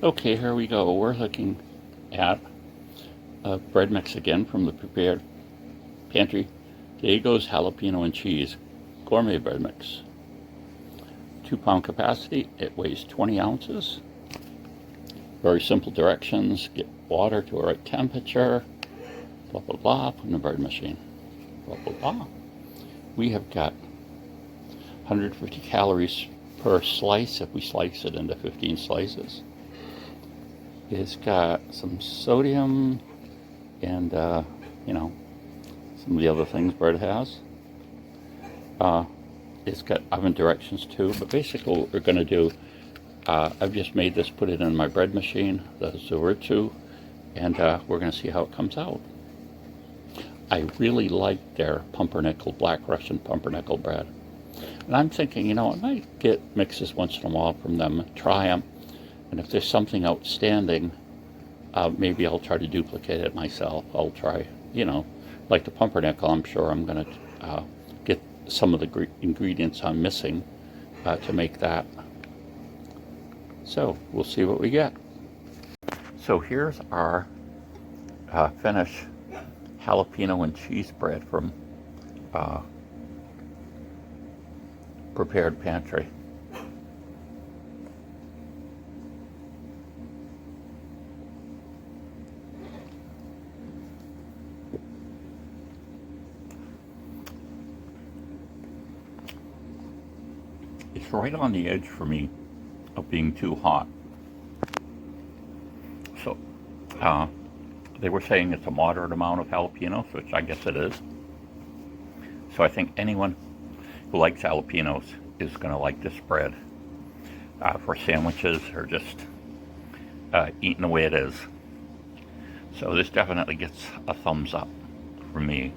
Okay, here we go. We're looking at a bread mix again from the Prepared Pantry. Today goes jalapeno and cheese gourmet bread mix. 2-pound capacity. It weighs 20 ounces. Very simple directions. Get water to a right temperature. Blah, blah, blah. Put in the bread machine. Blah, blah, blah. We have got 150 calories per slice if we slice it into 15 slices. It's got some sodium and, some of the other things bread has. It's got oven directions too, but basically what we're going to do, I've just made this, put it in my bread machine, the Zuritsu, and we're going to see how it comes out. I really like their pumpernickel, Black Russian pumpernickel bread. And I'm thinking, I might get mixes once in a while from them, try them, and if there's something outstanding, maybe I'll try to duplicate it myself. I'll try, like the pumpernickel, I'm sure I'm going to get some of the ingredients I'm missing to make that. So we'll see what we get. So here's our finished jalapeno and cheese bread from Prepared Pantry. It's right on the edge for me of being too hot. So they were saying it's a moderate amount of jalapenos, which I guess it is. So I think anyone who likes jalapenos is going to like this bread for sandwiches or just eating the way it is. So this definitely gets a thumbs up from me.